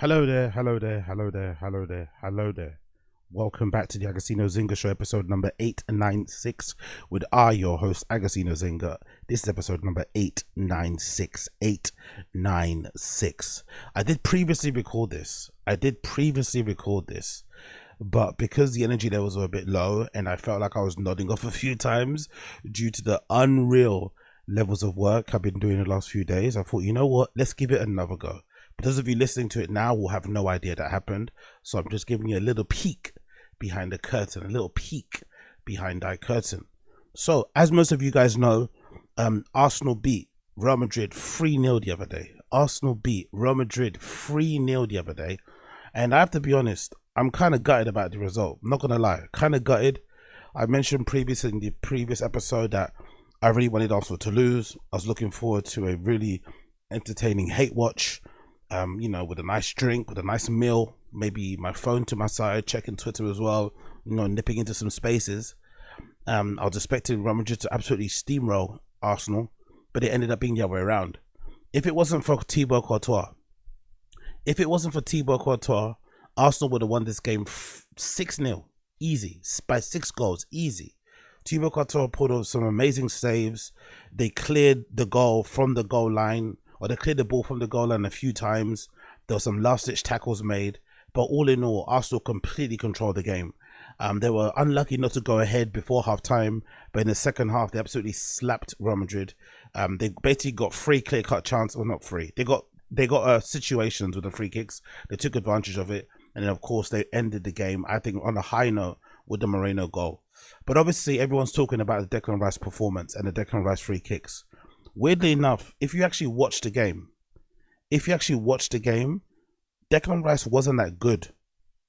Hello there, hello there, hello there, hello there, hello there. Welcome back to the Agostinho Zinga Show, episode number 896, with your host, Agostinho Zinga. This is episode number 896. 896. I did previously record this, but because the energy levels were a bit low and I felt like I was nodding off a few times due to the unreal levels of work I've been doing the last few days, I thought, you know what, let's give it another go. But those of you listening to it now will have no idea that happened. So I'm just giving you a little peek behind the curtain, So as most of you guys know, Arsenal beat Real Madrid 3-0 the other day. And I have to be honest, I'm kind of gutted about the result. I'm not going to lie, kind of gutted. I mentioned previously in the previous episode that I really wanted Arsenal to lose. I was looking forward to a really entertaining hate watch. With a nice drink, with a nice meal, maybe my phone to my side, checking Twitter as well, nipping into some spaces. I was expecting Real Madrid to absolutely steamroll Arsenal, but it ended up being the other way around. If it wasn't for Thibaut Courtois, Arsenal would have won this game 6-0, easy, by 6 goals, easy. Thibaut Courtois pulled off some amazing saves. They cleared the goal from the goal line, or they cleared the ball from the goal line a few times. There were some last-ditch tackles made, but all in all, Arsenal completely controlled the game. They were unlucky not to go ahead before half-time, but in the second half, they absolutely slapped Real Madrid. They basically got 3 clear-cut chances, well, not 3. They got situations with the free kicks. They took advantage of it, and then of course they ended the game, I think, on a high note with the Moreno goal. But obviously, everyone's talking about the Declan Rice performance and the Declan Rice free kicks. Weirdly enough, if you actually watch the game, Declan Rice wasn't that good.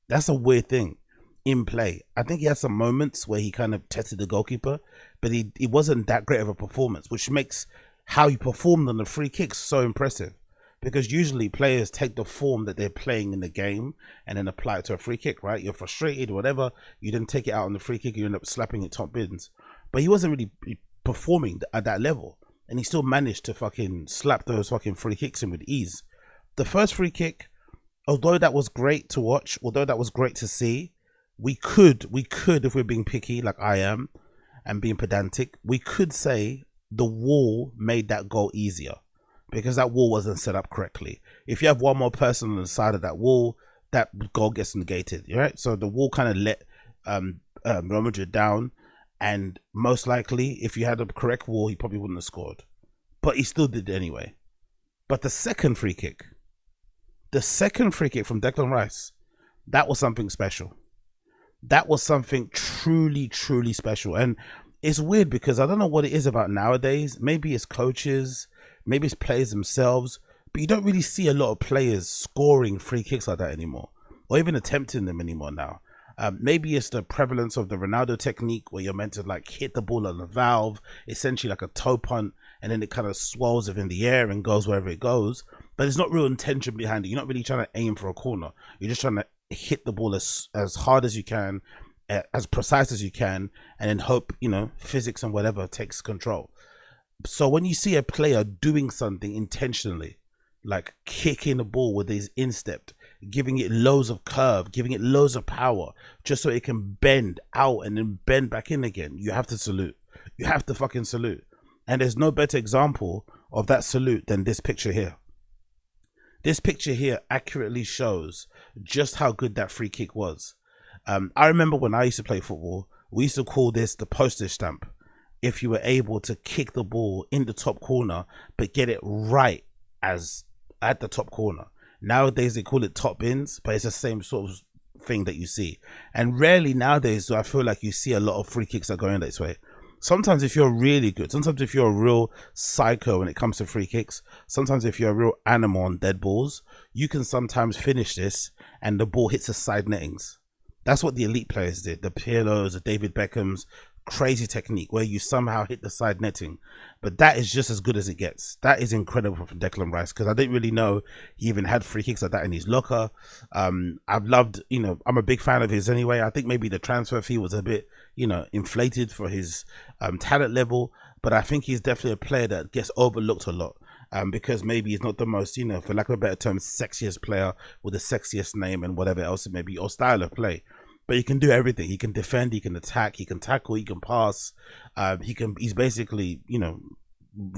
That's a weird thing in play. I think he had some moments where he kind of tested the goalkeeper, but it wasn't that great of a performance, which makes how he performed on the free kicks so impressive. Because usually players take the form that they're playing in the game and then apply it to a free kick, right? You're frustrated, whatever, you then take it out on the free kick, you end up slapping it top bins. But he wasn't really performing at that level. And he still managed to fucking slap those fucking free kicks in with ease. The first free kick, although that was great to watch, although that was great to see, we could, if we're being picky like I am and being pedantic, we could say the wall made that goal easier because that wall wasn't set up correctly. If you have one more person on the side of that wall, that goal gets negated, right? So the wall kind of let Real Madrid down. And most likely, if you had a correct wall, he probably wouldn't have scored. But he still did anyway. But the second free kick from Declan Rice, that was something special. That was something truly, truly special. And it's weird because I don't know what it is about nowadays. Maybe it's coaches, maybe it's players themselves, but you don't really see a lot of players scoring free kicks like that anymore, or even attempting them anymore now. Maybe it's the prevalence of the Ronaldo technique where you're meant to like hit the ball on the valve, essentially like a toe punt, and then it kind of swirls it in the air and goes wherever it goes. But there's not real intention behind it. You're not really trying to aim for a corner. You're just trying to hit the ball as hard as you can, as precise as you can, and then hope, physics and whatever takes control. So when you see a player doing something intentionally, like kicking the ball with his instep, giving it loads of curve, giving it loads of power, just so it can bend out and then bend back in again, you have to salute. You have to fucking salute. And there's no better example of that salute than this picture here. This picture here accurately shows just how good that free kick was. I remember when I used to play football, we used to call this the postage stamp. If you were able to kick the ball in the top corner, but get it right as at the top corner. Nowadays they call it top bins, but it's the same sort of thing that you see. And rarely nowadays do I feel like you see a lot of free kicks that go in this way. Sometimes if you're really good, sometimes if you're a real psycho when it comes to free kicks, sometimes if you're a real animal on dead balls, you can sometimes finish this and the ball hits the side nettings. That's what the elite players did. The Pirlos, the David Beckhams, crazy technique where you somehow hit the side netting. But that is just as good as it gets. That is incredible from Declan Rice, because I didn't really know he even had free kicks like that in his locker. I've loved, I'm a big fan of his anyway. I think maybe the transfer fee was a bit, inflated for his talent level, but I think he's definitely a player that gets overlooked a lot. because maybe he's not the most, you know, for lack of a better term, sexiest player with the sexiest name and whatever else it may be, or style of play. But he can do everything. He can defend, he can attack, he can tackle, he can pass. He's basically, you know,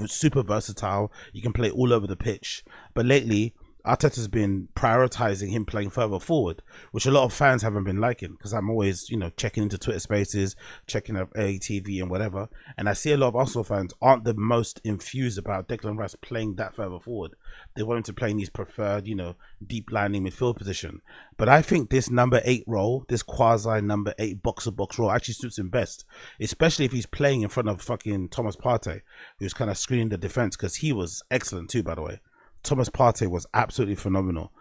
super versatile. You can play all over the pitch. But lately, Arteta's been prioritizing him playing further forward, which a lot of fans haven't been liking, because I'm always, you know, checking into Twitter Spaces, checking up ATV and whatever, and I see a lot of Arsenal fans aren't the most infused about Declan Rice playing that further forward. They want him to play in his preferred, you know, deep lining midfield position. But I think this number 8 role, this quasi number 8 box-to-box role, actually suits him best, especially if he's playing in front of fucking Thomas Partey, who's kind of screening the defense, because he was excellent too, by the way. Thomas Partey was absolutely phenomenal.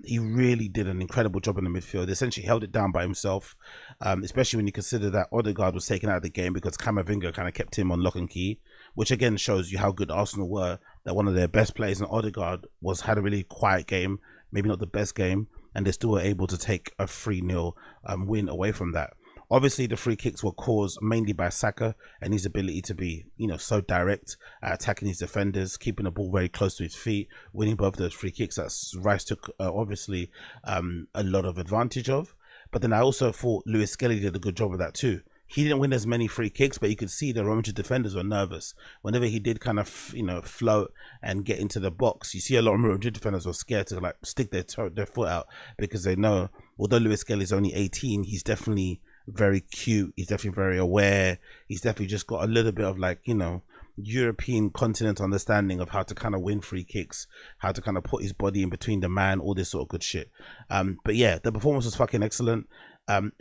He really did an incredible job in the midfield. They essentially held it down by himself, especially when you consider that Odegaard was taken out of the game because Camavinga kind of kept him on lock and key, which again shows you how good Arsenal were, that one of their best players in Odegaard had a really quiet game, maybe not the best game, and they still were able to take a 3-0 win away from that. Obviously, the free kicks were caused mainly by Saka and his ability to be, you know, so direct at attacking his defenders, keeping the ball very close to his feet, winning both those free kicks that Rice took obviously a lot of advantage of. But then I also thought Lewis Skelly did a good job of that too. He didn't win as many free kicks, but you could see the Real Madrid defenders were nervous. Whenever he did kind of, you know, float and get into the box, you see a lot of Real Madrid defenders were scared to like stick their foot out, because they know, although Lewis Skelly is only 18, he's definitely very cute, he's definitely very aware, he's definitely just got a little bit of, like, you know, European continent understanding of how to kind of win free kicks, how to kind of put his body in between the man, all this sort of good shit. But yeah, the performance was fucking excellent.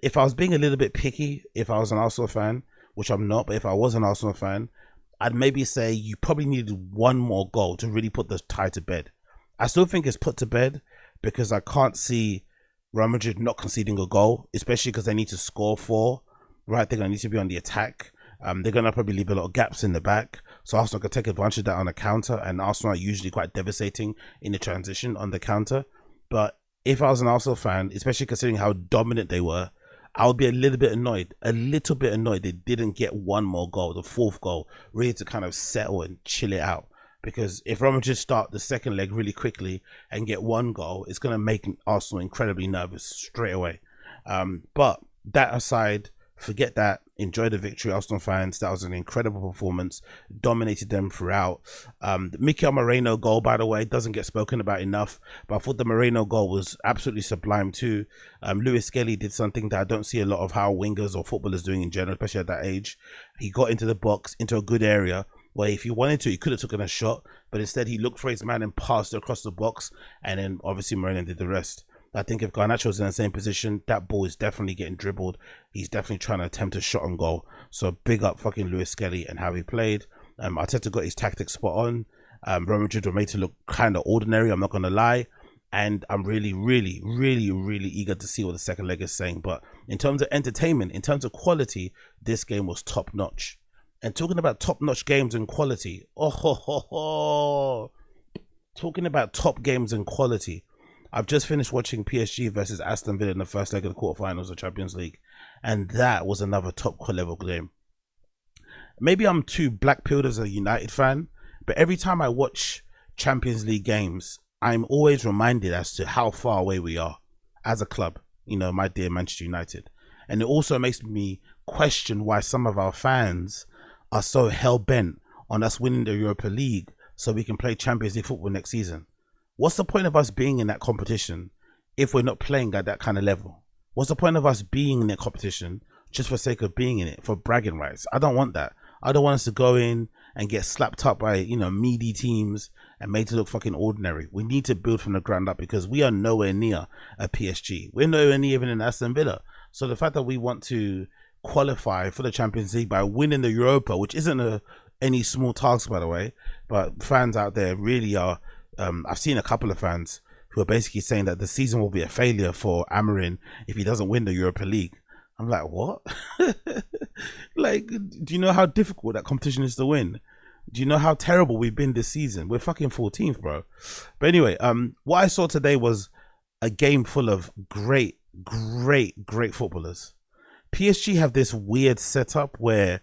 If I was being a little bit picky, if I was an Arsenal fan, which I'm not, but if I was an Arsenal fan, I'd maybe say you probably needed one more goal to really put the tie to bed. I still think it's put to bed, because I can't see Real Madrid not conceding a goal, especially because they need to score 4, right? They're going to need to be on the attack. They're going to probably leave a lot of gaps in the back, so Arsenal can take advantage of that on the counter, and Arsenal are usually quite devastating in the transition on the counter. But if I was an Arsenal fan, especially considering how dominant they were, I would be a little bit annoyed they didn't get one more goal, the 4th goal, really to kind of settle and chill it out. Because if Real Madrid start the second leg really quickly and get 1 goal, it's going to make Arsenal incredibly nervous straight away. But that aside, forget that. Enjoy the victory, Arsenal fans. That was an incredible performance. Dominated them throughout. The Mikel Moreno goal, by the way, doesn't get spoken about enough, but I thought the Moreno goal was absolutely sublime too. Lewis Skelly did something that I don't see a lot of how wingers or footballers doing in general, especially at that age. He got into the box, into a good area, where if he wanted to, he could have taken a shot, but instead he looked for his man and passed it across the box, and then obviously Moreno did the rest. I think if Garnacho was in the same position, that ball is definitely getting dribbled. He's definitely trying to attempt a shot on goal. So big up fucking Lewis Skelly and how he played. Arteta got his tactics spot on. Real Madrid were made to look kind of ordinary, I'm not going to lie. And I'm really eager to see what the second leg is saying. But in terms of entertainment, in terms of quality, this game was top notch. And talking about top-notch games and quality, talking about top games and quality, I've just finished watching PSG versus Aston Villa in the first leg of the quarterfinals of Champions League, and that was another top level game. Maybe I'm too black-pilled as a United fan, but every time I watch Champions League games, I'm always reminded as to how far away we are as a club, you know, my dear Manchester United. And it also makes me question why some of our fans are so hell-bent on us winning the Europa League so we can play Champions League football next season. What's the point of us being in that competition if we're not playing at that kind of level? What's the point of us being in that competition just for sake of being in it, for bragging rights? I don't want that. I don't want us to go in and get slapped up by, you know, meaty teams and made to look fucking ordinary. We need to build from the ground up, because we are nowhere near a PSG. We're nowhere near even an Aston Villa. So the fact that we want to qualify for the Champions League by winning the Europa, which isn't any small task, by the way, but fans out there really are, I've seen a couple of fans who are basically saying that the season will be a failure for Amorim if he doesn't win the Europa League. I'm like, what? Like, do you know how difficult that competition is to win? Do you know how terrible we've been this season? We're fucking 14th, bro. But anyway, what I saw today was a game full of great footballers. PSG have this weird setup where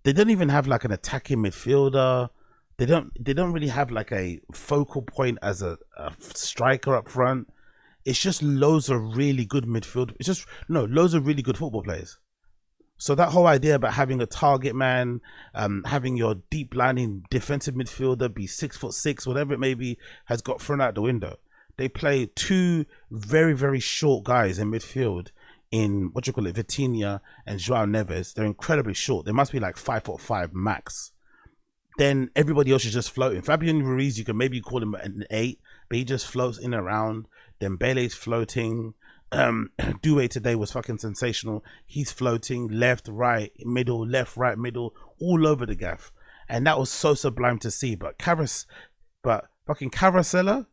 they don't even have like an attacking midfielder. They don't really have like a focal point as a striker up front. It's just loads of really good midfield. It's just no loads of really good football players. So that whole idea about having a target man, having your deep lining defensive midfielder be 6'6", whatever it may be, has got thrown out the window. They play two very, very short guys in midfield in Vitinha and Joao Neves. They're incredibly short. They must be like 5'5" max. Then everybody else is just floating. Fabian Ruiz, you can maybe call him an 8, but he just floats in and around. Dembele's floating. Doué today was fucking sensational. He's floating left, right, middle, left, right, middle, all over the gaff, and that was so sublime to see. But fucking Cavacella,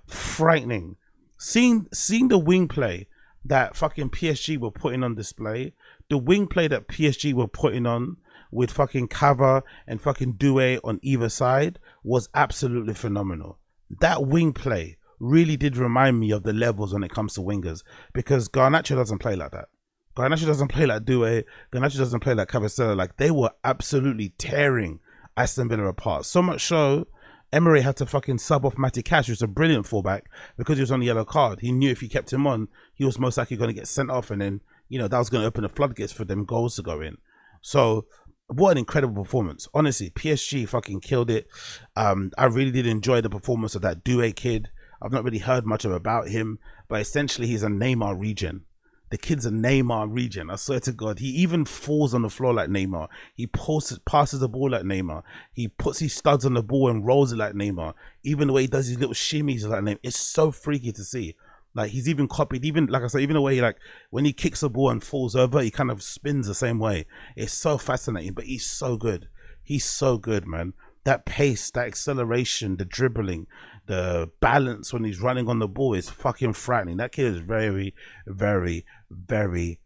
frightening. Seeing the wing play that fucking PSG were putting on display, the wing play that PSG were putting on with fucking Cava and fucking Doué on either side was absolutely phenomenal. That wing play really did remind me of the levels when it comes to wingers, because Garnacho doesn't play like that. Garnacho doesn't play like Doué. Garnacho doesn't play like Cavacella. Like, they were absolutely tearing Aston Villa apart. So much so, Emery had to fucking sub off Matty Cash, who's a brilliant fullback, because he was on the yellow card. He knew if he kept him on, he was most likely going to get sent off, and then, you know, that was going to open the floodgates for them goals to go in. So, what an incredible performance. Honestly, PSG fucking killed it. I really did enjoy the performance of that Doué kid. I've not really heard much about him, but essentially he's a Neymar regen. The kid's a Neymar regen. I swear to God. He even falls on the floor like Neymar. He passes the ball like Neymar. He puts his studs on the ball and rolls it like Neymar. Even the way he does his little shimmies like Neymar. It's so freaky to see. Like, he's even copied, even, like I said, even the way he, like, when he kicks the ball and falls over, he kind of spins the same way. It's so fascinating, but he's so good. He's so good, man. That pace, that acceleration, the dribbling, the balance when he's running on the ball is fucking frightening. That kid is very, very, very,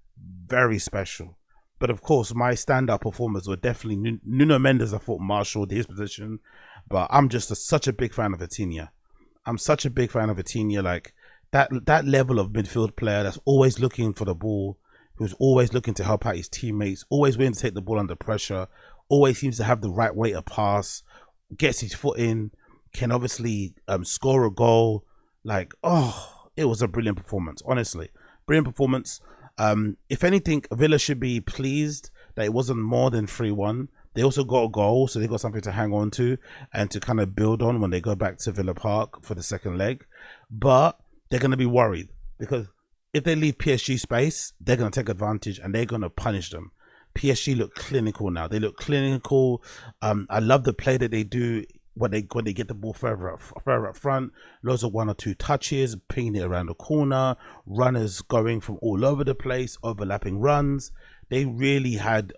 very special. But of course, my standout performers were definitely Nuno Mendes. I thought marshaled his position, but I'm just such a big fan of Vitinha. I'm such a big fan of Vitinha. Like, that level of midfield player that's always looking for the ball, who's always looking to help out his teammates, always willing to take the ball under pressure, always seems to have the right way to pass, gets his foot in, can obviously score a goal. Like, oh, it was a brilliant performance. Honestly, brilliant performance. If anything, Villa should be pleased that it wasn't more than 3-1. They also got a goal, so they got something to hang on to and to kind of build on when they go back to Villa Park for the second leg. But they're going to be worried, because if they leave PSG space, they're going to take advantage and they're going to punish them. PSG look clinical now. They look clinical. I love the play that they do when they get the ball further up front. Loads of 1 or 2 touches, pinging it around the corner, runners going from all over the place, overlapping runs. They really had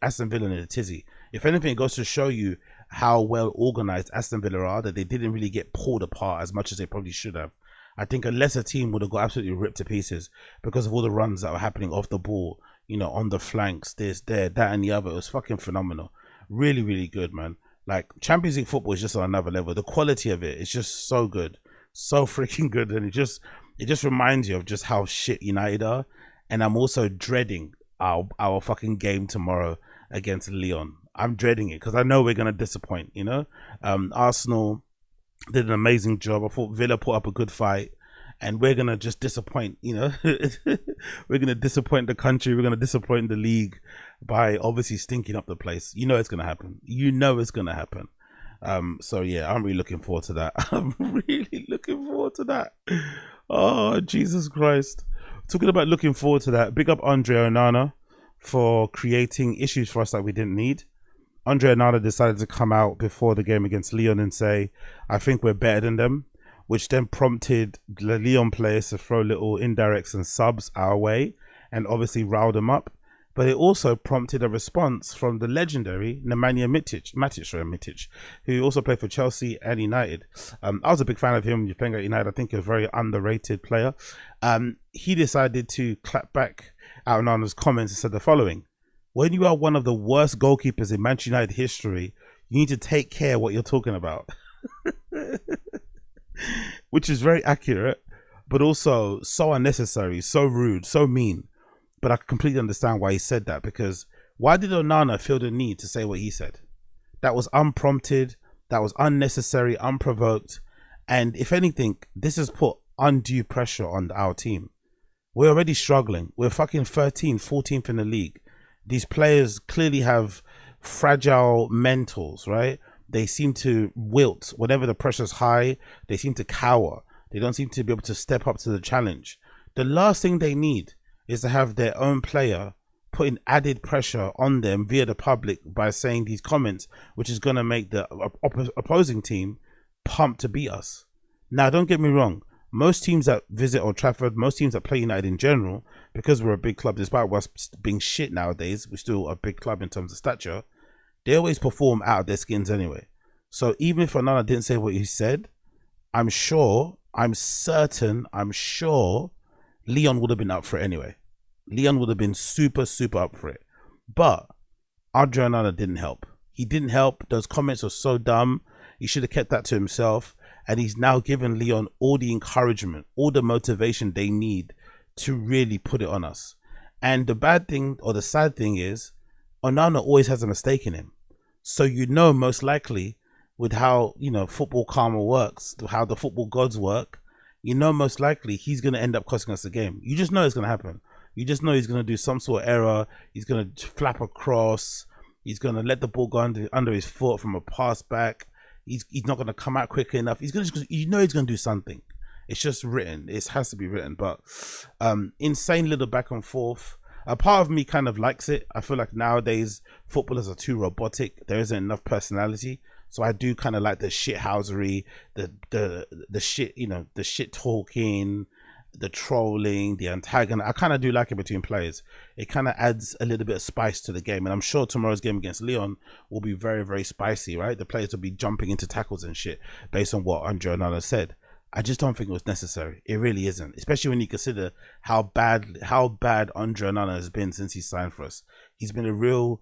Aston Villa in a tizzy. If anything, it goes to show you how well organized Aston Villa are, that they didn't really get pulled apart as much as they probably should have. I think a lesser team would have got absolutely ripped to pieces because of all the runs that were happening off the ball, you know, on the flanks, this, there, that, and the other. It was fucking phenomenal. Really, really good, man. Like, Champions League football is just on another level. The quality of it is just so good, so freaking good, and it just reminds you of just how shit United are. And I'm also dreading our fucking game tomorrow against Lyon. I'm dreading it because I know we're gonna disappoint. You know, Arsenal did an amazing job. I thought Villa put up a good fight, and we're gonna just disappoint. You know, we're gonna disappoint the country. We're gonna disappoint the league by obviously stinking up the place. You know it's gonna happen. You know it's gonna happen. So yeah, I'm really looking forward to that. I'm really looking forward to that. Oh, Jesus Christ. Talking about looking forward to that, big up Andre Onana for creating issues for us that we didn't need. Andre Onana decided to come out before the game against Lyon and say, I think we're better than them, which then prompted the Lyon players to throw little indirects and subs our way and obviously riled them up. But it also prompted a response from the legendary Nemanja Matic, who also played for Chelsea and United. I was a big fan of him. He's playing at United. I think he's a very underrated player. He decided to clap back at Onana's comments and said the following: when you are one of the worst goalkeepers in Manchester United history, you need to take care what you're talking about. Which is very accurate, but also so unnecessary, so rude, so mean. But I completely understand why he said that, because Why did Onana feel the need to say what he said? That was unprompted, that was unnecessary, unprovoked. And if anything, this has put undue pressure on our team. We're already struggling. We're fucking 13th, 14th in the league. These players clearly have fragile mentals, right? They seem to wilt. Whenever the pressure's high, they seem to cower. They don't seem to be able to step up to the challenge. The last thing they need is to have their own player putting added pressure on them via the public by saying these comments, which is going to make the opposing team pumped to beat us. Now, don't get me wrong. Most teams that visit Old Trafford, most teams that play United in general, because we're a big club, despite us being shit nowadays, we're still a big club in terms of stature, they always perform out of their skins anyway. So even if Onana didn't say what he said, I'm sure Lyon would have been up for it anyway. Lyon would have been super up for it. But Andre Onana didn't help. He didn't help. Those comments were so dumb. He should have kept that to himself. And he's now given Lyon all the encouragement, all the motivation they need to really put it on us. And the bad thing, or the sad thing, is Onana always has a mistake in him. So most likely with how football karma works, how the football gods work, most likely he's going to end up costing us the game. You just know it's going to happen. You just know he's going to do some sort of error. He's going to flap across. He's going to let the ball go under his foot from a pass back. He's not going to come out quickly enough. He's going to, he's going to do something. It's just written. It has to be written. But insane little back and forth. A part of me kind of likes it. I feel like nowadays footballers are too robotic. There isn't enough personality. So I do kind of like the shithousery, the shit, the shit talking, the trolling, the antagonist. I kind of do like it between players. It kind of adds a little bit of spice to the game. And I'm sure tomorrow's game against Lyon will be very spicy, right? The players will be jumping into tackles and shit based on what Andre Onana said. I just don't think it was necessary. It really isn't, especially when you consider how bad Andre Onana has been since he signed for us. He's been a real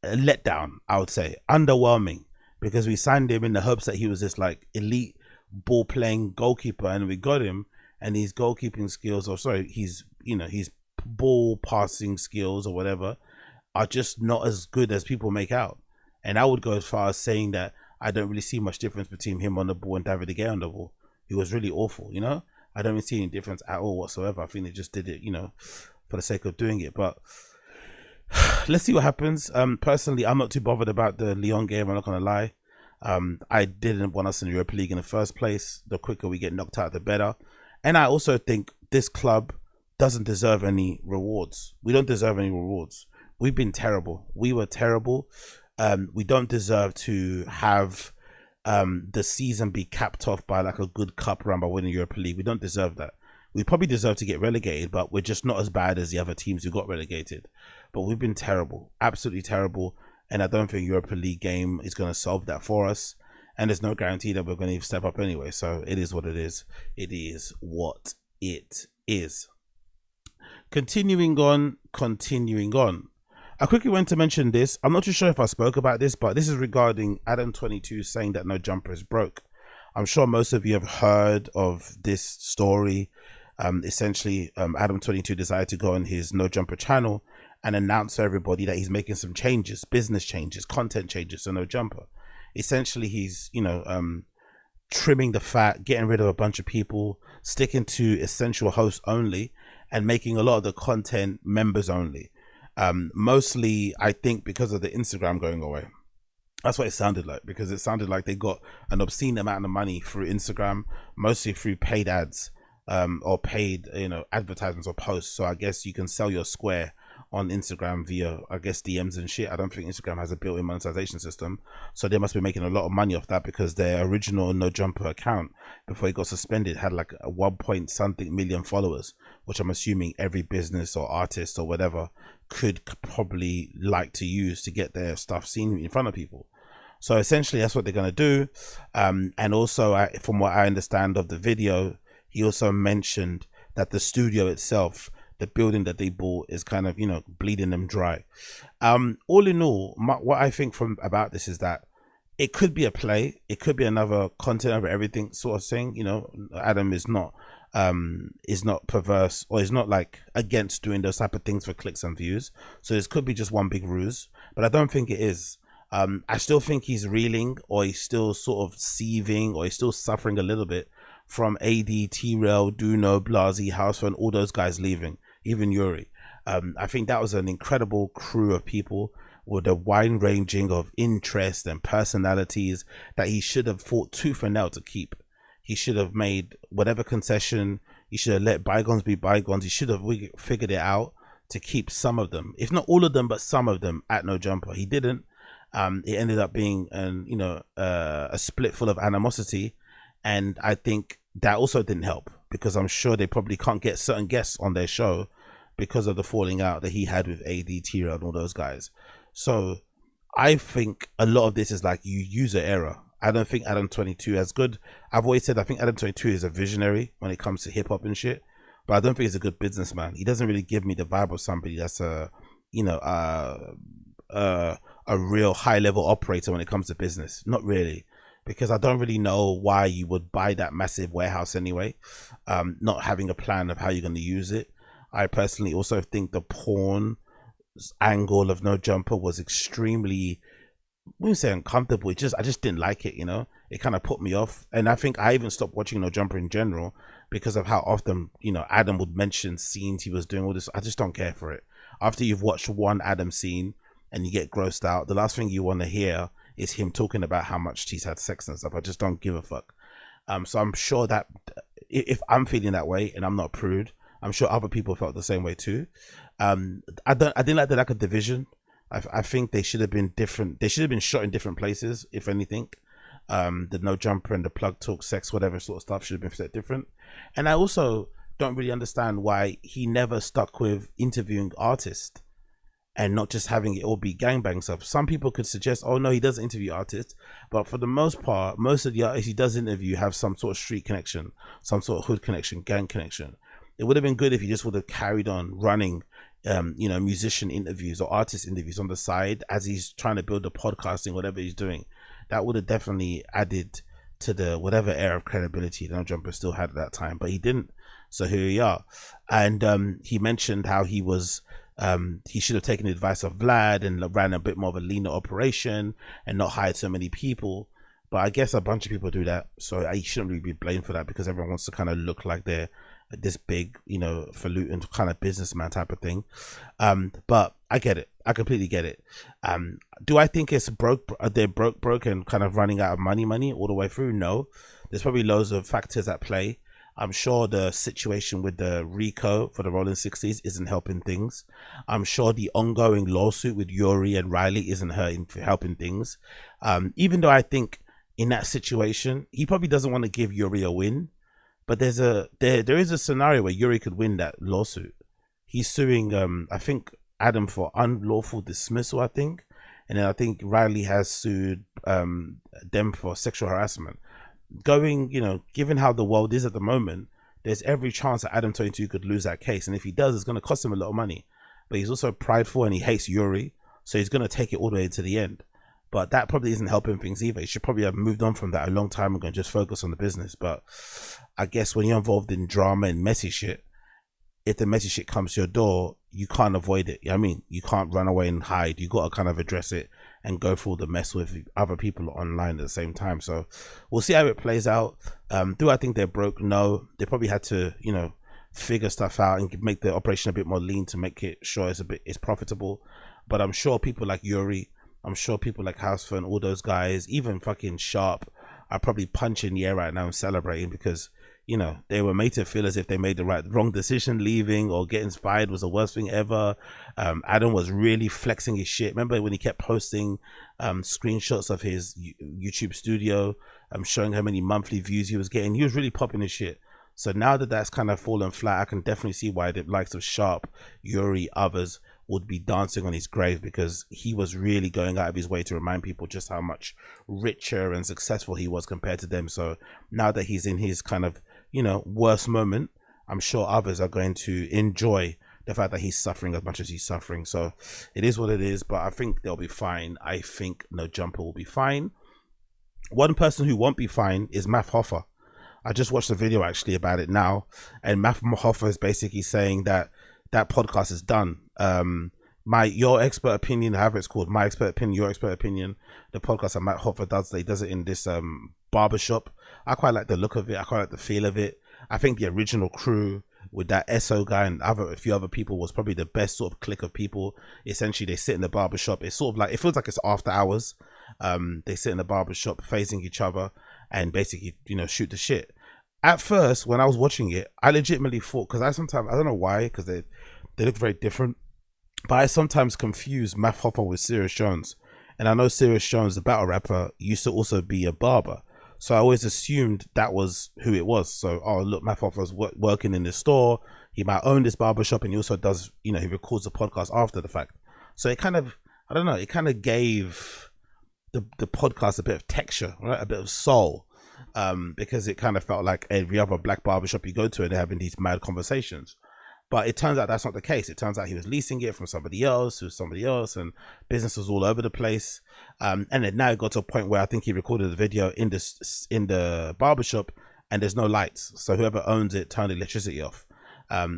letdown, I would say, underwhelming, because we signed him in the hopes that he was this like elite ball playing goalkeeper, and we got him, and his goalkeeping skills, or sorry, his ball passing skills or whatever, are just not as good as people make out. And I would go as far as saying that I don't really see much difference between him on the ball and David De Gea on the ball. He was really awful, I don't really see any difference at all whatsoever. I think they just did it, for the sake of doing it. But let's see what happens. Personally, I'm not too bothered about the Lyon game. I'm not gonna lie. I didn't want us in the Europa League in the first place. The quicker we get knocked out, the better. And I also think this club doesn't deserve any rewards. We don't deserve any rewards. We've been terrible. We were terrible. We don't deserve to have the season be capped off by like a good cup run by winning Europa League. We don't deserve that. We probably deserve to get relegated, but we're just not as bad as the other teams who got relegated. But we've been terrible, absolutely terrible. And I don't think Europa League game is going to solve that for us. And there's no guarantee that we're going to step up anyway. So it is what it is. It is what it is. Continuing on. I quickly went to mention this. I'm not too sure if I spoke about this, but this is regarding Adam22 saying that No Jumper is broke. I'm sure most of you have heard of this story. Essentially, Adam22 decided to go on his No Jumper channel and announce to everybody that he's making some changes, business changes, content changes to No Jumper. Essentially, he's, trimming the fat, getting rid of a bunch of people, sticking to essential hosts only, and making a lot of the content members only. Mostly, I think, because of the Instagram going away. That's what it sounded like, because it sounded like they got an obscene amount of money through Instagram, mostly through paid ads, or paid, advertisements or posts. So I guess you can sell your square on Instagram via, I guess, DMs and shit. I don't think Instagram has a built-in monetization system, so they must be making a lot of money off that, because their original No Jumper account, before it got suspended, had like a 1 point something million followers, which I'm assuming every business or artist or whatever could probably like to use to get their stuff seen in front of people. So essentially that's what they're going to do. And also, from what I understand of the video, he also mentioned that the studio itself, the building that they bought, is kind of, bleeding them dry. All in all, what I think about this is that it could be a play. It could be another content over everything sort of thing. Adam is not is not perverse or is not like against doing those type of things for clicks and views. So this could be just one big ruse, but I don't think it is. I still think he's reeling, or he's still sort of seething, or he's still suffering a little bit from AD, T-Rail, Duno, Blasi, Housefer, and all those guys leaving, even Yuri. I think that was an incredible crew of people with a wide ranging of interest and personalities that he should have fought tooth and nail to keep. He should have made whatever concession. He should have let bygones be bygones. He should have figured it out to keep some of them, if not all of them, but some of them at No Jumper. He didn't. It ended up being a split full of animosity, and I think that also didn't help, because I'm sure they probably can't get certain guests on their show because of the falling out that he had with AD, T-Rail, and all those guys. So I think a lot of this is like user error. I don't think Adam 22 as good. I've always said I think Adam 22 is a visionary when it comes to hip hop and shit, but I don't think he's a good businessman. He doesn't really give me the vibe of somebody that's a real high level operator when it comes to business. Not really, because I don't really know why you would buy that massive warehouse anyway, not having a plan of how you're going to use it. I personally also think the porn angle of No Jumper was extremely, I wouldn't say uncomfortable, I just didn't like it, it kind of put me off. And I think I even stopped watching No Jumper in general because of how often Adam would mention scenes he was doing, all this. I just don't care for it. After you've watched one Adam scene and you get grossed out, the last thing you want to hear is him talking about how much he's had sex and stuff. I just don't give a fuck. So I'm sure that if I'm feeling that way, and I'm not a prude, I'm sure other people felt the same way too. I didn't like the lack of division. I think they should have been different. They should have been shot in different places, if anything. The No Jumper and the plug talk, sex, whatever sort of stuff should have been set different. And I also don't really understand why he never stuck with interviewing artists and not just having it all be gangbang stuff. Some people could suggest, oh no, he doesn't interview artists, but for the most part, most of the artists he does interview have some sort of street connection, some sort of hood connection, gang connection. It would have been good if he just would have carried on running musician interviews or artist interviews on the side as he's trying to build the podcasting, whatever he's doing. That would have definitely added to the whatever air of credibility No Jumper still had at that time, but he didn't. So here we are. And he mentioned how he was he should have taken the advice of Vlad and ran a bit more of a leaner operation and not hired so many people. But I guess a bunch of people do that, so he shouldn't really be blamed for that, because everyone wants to kind of look like they're this big, falutin kind of businessman type of thing. But I get it. I completely get it. Do I think it's they're broke and kind of running out of money all the way through? No. There's probably loads of factors at play. I'm sure the situation with the RICO for the Rolling 60s isn't helping things. I'm sure the ongoing lawsuit with Yuri and Riley isn't helping things. Even though I think in that situation, he probably doesn't want to give Yuri a win. But there is a scenario where Yuri could win that lawsuit. He's suing, I think, Adam for unlawful dismissal, I think. And then I think Riley has sued them for sexual harassment. Given how the world is at the moment, there's every chance that Adam 22 could lose that case. And if he does, it's going to cost him a lot of money. But he's also prideful and he hates Yuri. So he's going to take it all the way to the end. But that probably isn't helping things either. He should probably have moved on from that a long time ago and just focus on the business. But I guess when you're involved in drama and messy shit, if the messy shit comes to your door, you can't avoid it. You can't run away and hide. You got to kind of address it and go through the mess with other people online at the same time. So we'll see how it plays out. Do I think they're broke? No. They probably had to, figure stuff out and make the operation a bit more lean to make it sure it's profitable. But I'm sure people like Yuri, I'm sure people like Housefer and all those guys, even fucking Sharp, are probably punching the air right now and celebrating because, they were made to feel as if they made the wrong decision leaving, or getting fired was the worst thing ever. Adam was really flexing his shit. Remember when he kept posting screenshots of his YouTube studio, showing how many monthly views he was getting? He was really popping his shit. So now that that's kind of fallen flat, I can definitely see why the likes of Sharp, Yuri, others would be dancing on his grave, because he was really going out of his way to remind people just how much richer and successful he was compared to them. So now that he's in his kind of, worst moment, I'm sure others are going to enjoy the fact that he's suffering as much as he's suffering. So it is what it is, but I think they'll be fine. I think No Jumper will be fine. One person who won't be fine is Math Hoffa. I just watched a video actually about it now, and Matt Hoffa is basically saying that that podcast is done. Your expert opinion, however it's called, my expert opinion, your expert opinion, the podcast that Matt Hoffa does, he does it in this barbershop. I quite like the look of it. I quite like the feel of it. I think the original crew with that SO guy and a few other people was probably the best sort of clique of people. Essentially, they sit in the barbershop. It's sort of like, it feels like it's after hours. They sit in the barbershop facing each other and basically, you know, shoot the shit. At first, when I was watching it, I legitimately thought, because I don't know why, because they look very different, but I sometimes confuse Matt Hoffa with Serious Jones. And I know Serious Jones, the battle rapper, used to also be a barber. So I always assumed that was who it was. So, oh, look, Matt Hoffa's working in this store. He might own this barbershop, and he also does, you know, he records the podcast after the fact. So it kind of, I don't know, it kind of gave the podcast a bit of texture, right? A bit of soul. Because it kind of felt like every other black barbershop you go to and they're having these mad conversations. But it turns out that's not the case. It turns out he was leasing it from somebody else to somebody else, and business was all over the place. And then now it got to a point where I think he recorded the video in the barbershop, and there's no lights. So whoever owns it turned the electricity off.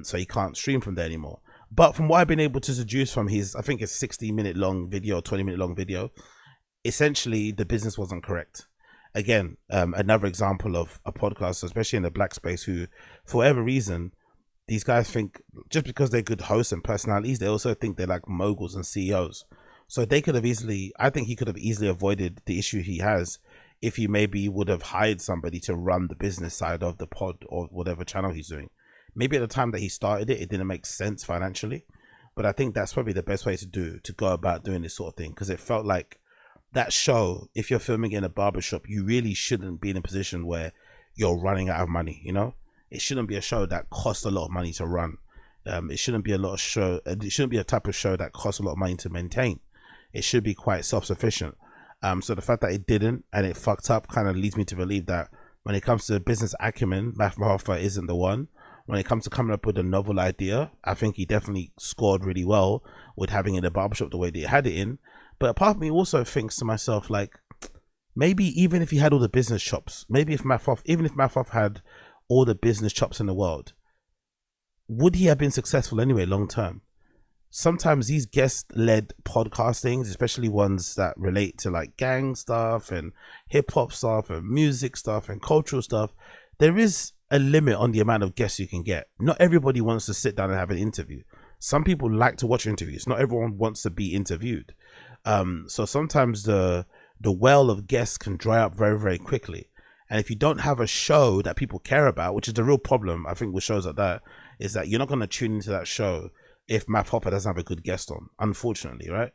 So he can't stream from there anymore. But from what I've been able to deduce from his, I think it's 60-minute long video, 20-minute long video, essentially the business wasn't correct. Again, another example of a podcast, especially in the black space, who, for whatever reason, these guys think just because they're good hosts and personalities, they also think they're like moguls and CEOs. So they could have easily, I think he could have easily avoided the issue he has if he maybe would have hired somebody to run the business side of the pod or whatever channel he's doing. Maybe at the time that he started it, it didn't make sense financially, but I think that's probably the best way to go about doing this sort of thing, because it felt like that show, if you're filming in a barbershop, you really shouldn't be in a position where you're running out of money, you know? It shouldn't be a show that costs a lot of money to run. It shouldn't be it shouldn't be a type of show that costs a lot of money to maintain. It should be quite self-sufficient. So the fact that it didn't and it fucked up kind of leads me to believe that when it comes to business acumen, Matt Hoffa isn't the one. When it comes to coming up with a novel idea, I think he definitely scored really well with having it in the barbershop the way that he had it in. But a part of me also thinks to myself, like, maybe even if he had all the business chops, maybe if Matt Hoffa had all the business chops in the world, would he have been successful anyway long term? Sometimes these guest-led podcastings, especially ones that relate to like gang stuff and hip-hop stuff and music stuff and cultural stuff, there is a limit on the amount of guests you can get. Not everybody wants to sit down and have an interview. Some people like to watch interviews. Not everyone wants to be interviewed. So sometimes the well of guests can dry up very, very quickly. And if you don't have a show that people care about, which is the real problem, I think, with shows like that, is that you're not going to tune into that show if Matt Hoffa doesn't have a good guest on, unfortunately, right?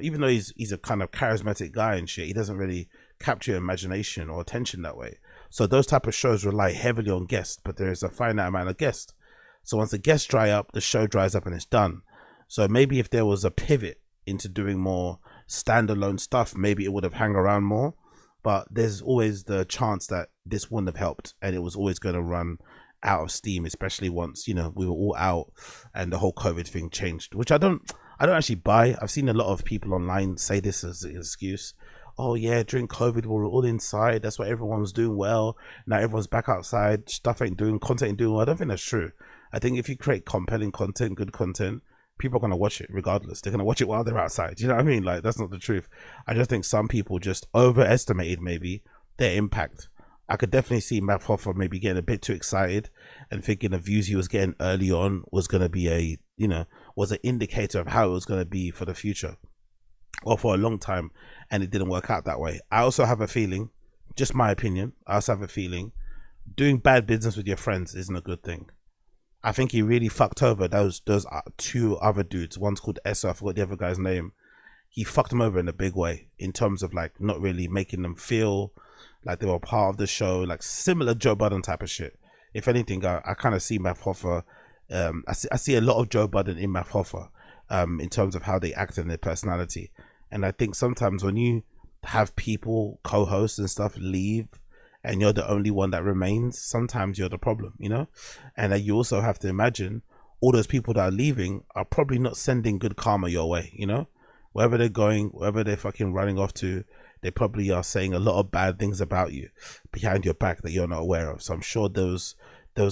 Even though he's a kind of charismatic guy and shit, he doesn't really capture your imagination or attention that way. So those type of shows rely heavily on guests, but there is a finite amount of guests. So once the guests dry up, the show dries up and it's done. So maybe if there was a pivot into doing more standalone stuff, maybe it would have hung around more. But there's always the chance that this wouldn't have helped, and it was always going to run out of steam, especially once, you know, we were all out and the whole COVID thing changed, which I don't actually buy. I've seen a lot of people online say this as an excuse. Oh yeah, during COVID we were all inside, that's why everyone was doing well. Now everyone's back outside, content ain't doing well. I don't think that's true. I think if you create compelling content, good content, people are going to watch it regardless. They're going to watch it while they're outside. You know what I mean? Like, that's not the truth. I just think some people just overestimated maybe their impact. I could definitely see Matt Hoffa maybe getting a bit too excited and thinking the views he was getting early on was going to be was an indicator of how it was going to be for the future or for a long time. And it didn't work out that way. I also have a feeling, just my opinion, doing bad business with your friends isn't a good thing. I think he really fucked over those two other dudes. One's called Essa, I forgot the other guy's name. He fucked them over in a big way in terms of like not really making them feel like they were part of the show, like similar Joe Budden type of shit. If anything, I kind of see Matt Hoffa. I see a lot of Joe Budden in Matt Hoffa in terms of how they act and their personality. And I think sometimes when you have people, co-hosts and stuff leave, and you're the only one that remains, sometimes you're the problem, you know? And you also have to imagine all those people that are leaving are probably not sending good karma your way, you know? Wherever they're going, wherever they're fucking running off to, they probably are saying a lot of bad things about you behind your back that you're not aware of. So I'm sure those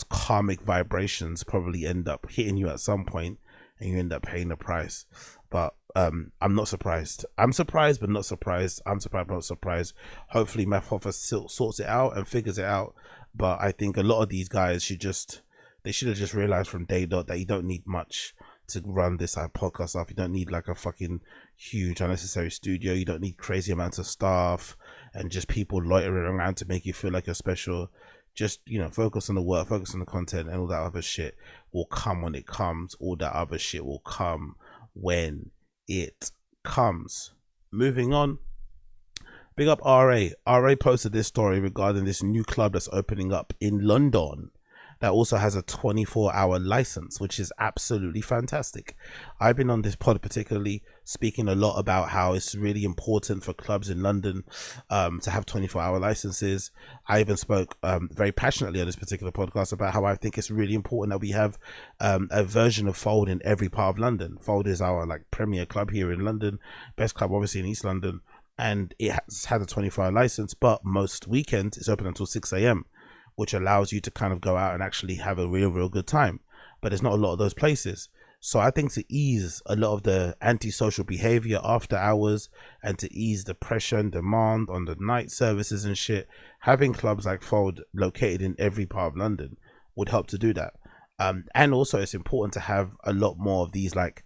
karmic vibrations probably end up hitting you at some point, and you end up paying the price. But I'm not surprised. I'm surprised but not surprised. I'm surprised but not surprised. Hopefully Hoffa sorts it out and figures it out. But I think a lot of these guys should have just realized from day dot that you don't need much to run this podcast off. You don't need like a fucking huge unnecessary studio. You don't need crazy amounts of staff and just people loitering around to make you feel like you're special. Just, you know, focus on the work, focus on the content, and all that other shit will come when it comes. All that other shit will come when it comes. Moving on. Big up RA. RA posted this story regarding this new club that's opening up in London that also has a 24-hour license, which is absolutely fantastic. I've been on this pod particularly speaking a lot about how it's really important for clubs in London to have 24-hour licenses. I even spoke very passionately on this particular podcast about how I think it's really important that we have a version of Fold in every part of London. Fold is our like premier club here in London, best club obviously in East London, and it has had a 24-hour license, but most weekends it's open until 6 a.m. which allows you to kind of go out and actually have a real good time. But there's not a lot of those places. So I think to ease a lot of the antisocial behavior after hours and to ease the pressure and demand on the night services and shit, having clubs like Fold located in every part of London would help to do that. And also it's important to have a lot more of these, like,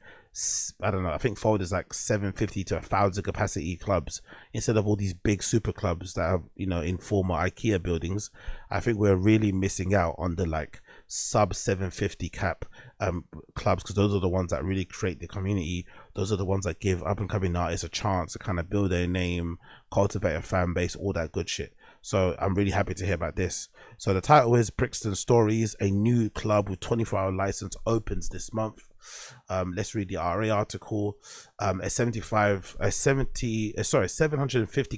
I don't know, I think Fold is like 750 to 1,000 capacity clubs instead of all these big super clubs that are, you know, in former IKEA buildings. I think we're really missing out on the like sub 750 cap clubs, because those are the ones that really create the community. Those are the ones that give up and coming artists a chance to kind of build their name, cultivate a fan base, all that good shit. So I'm really happy to hear about this. So the title is Brixton Storeys, a new club with 24-hour license opens this month. Let's read the RA article. A 750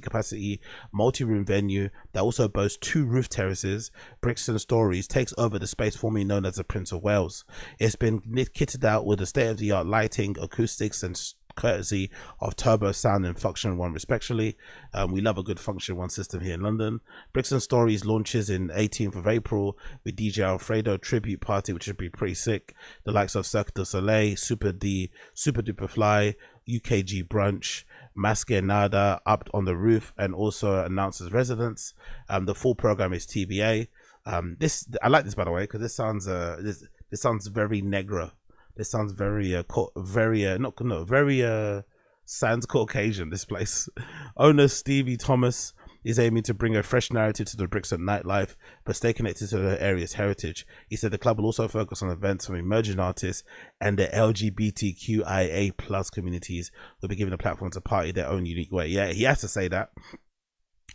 capacity multi-room venue that also boasts 2 roof terraces. Brixton Storeys takes over the space formerly known as the Prince of Wales. It's been kitted out with the state-of-the-art lighting, acoustics, and courtesy of Turbo Sound and Function One respectively. We love a good Function One system here in London. Brixton Storeys launches in 18th of April with DJ Alfredo tribute party, which should be pretty sick. The likes of Cirque du Soleil, Super Duper Fly, UKG Brunch, Masquerade up on the roof, and also announces residents. The full program is TBA. This I like this, by the way, because this sounds very Negra. This sounds very sans Caucasian, this place. Owner Stevie Thomas is aiming to bring a fresh narrative to the Brixton nightlife, but stay connected to the area's heritage. He said the club will also focus on events from emerging artists and the LGBTQIA plus communities will be given a platform to party their own unique way. Yeah, he has to say that,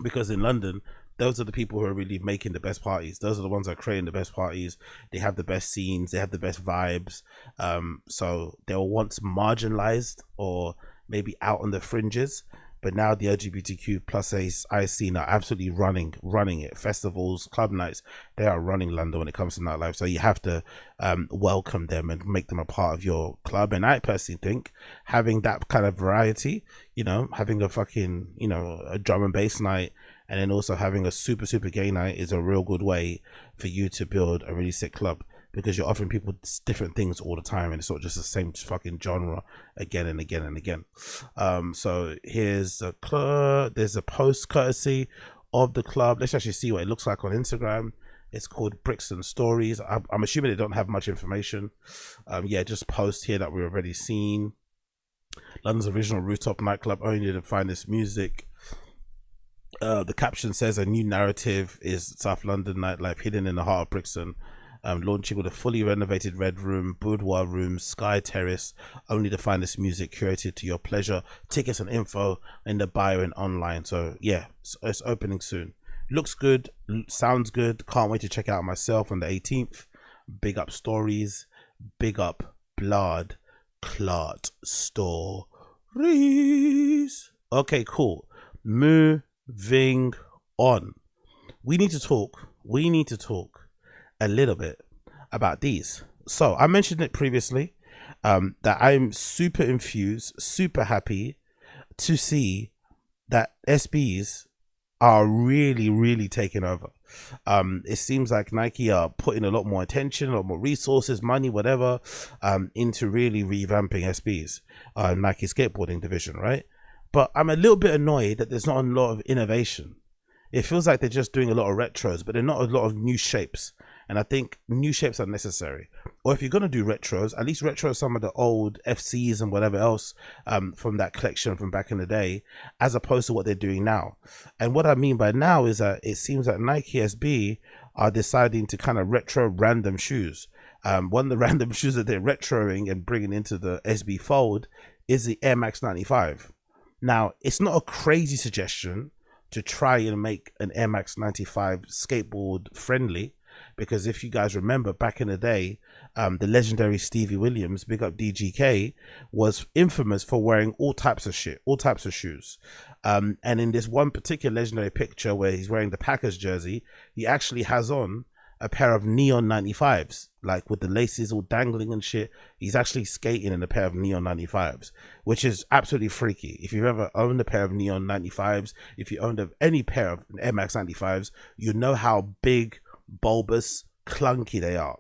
because in London, those are the people who are really making the best parties. Those are the ones that are creating the best parties. They have the best scenes. They have the best vibes. So they were once marginalized or maybe out on the fringes, but now the LGBTQ plus I scene are absolutely running it. Festivals, club nights, they are running London when it comes to nightlife. So you have to welcome them and make them a part of your club. And I personally think having that kind of variety, you know, having a fucking, you know, a drum and bass night, and then also having a super gay night is a real good way for you to build a really sick club, because you're offering people different things all the time and it's not just the same fucking genre again and again and again. So here's there's a post courtesy of the club. Let's actually see what it looks like on Instagram. It's called Brixton Storeys. I'm assuming they don't have much information. Yeah, just post here that we've already seen. London's original rooftop nightclub, only the finest music. The caption says a new narrative is South London nightlife hidden in the heart of Brixton, launching with a fully renovated red room, boudoir room, sky terrace, only the finest music curated to your pleasure. Tickets and info in the bio and online. So yeah, it's opening soon. Looks good, sounds good. Can't wait to check it out myself on the 18th. Big up Stories, big up Blood Clot Stories. Okay, cool. Moving on, we need to talk a little bit about these. So I mentioned it previously, that I'm super infused, super happy to see that SBs are really taking over. It seems like Nike are putting a lot more attention, a lot more resources, money, whatever, into really revamping SBs, Nike skateboarding division, right? But I'm a little bit annoyed that there's not a lot of innovation. It feels like they're just doing a lot of retros, but they're not a lot of new shapes. And I think new shapes are necessary. Or if you're going to do retros, at least retro some of the old FCs and whatever else from that collection from back in the day, as opposed to what they're doing now. And what I mean by now is that it seems that Nike SB are deciding to kind of retro random shoes. One of the random shoes that they're retroing and bringing into the SB fold is the Air Max 95. Now, it's not a crazy suggestion to try and make an Air Max 95 skateboard friendly, because if you guys remember back in the day, the legendary Stevie Williams, big up DGK, was infamous for wearing all types of shit, all types of shoes. And in this one particular legendary picture where he's wearing the Packers jersey, he actually has on a pair of neon 95s, like with the laces all dangling and shit. He's actually skating in a pair of neon 95s, which is absolutely freaky. If you've ever owned a pair of neon 95s, if you owned any pair of Air Max 95s, you know how big, bulbous, clunky they are.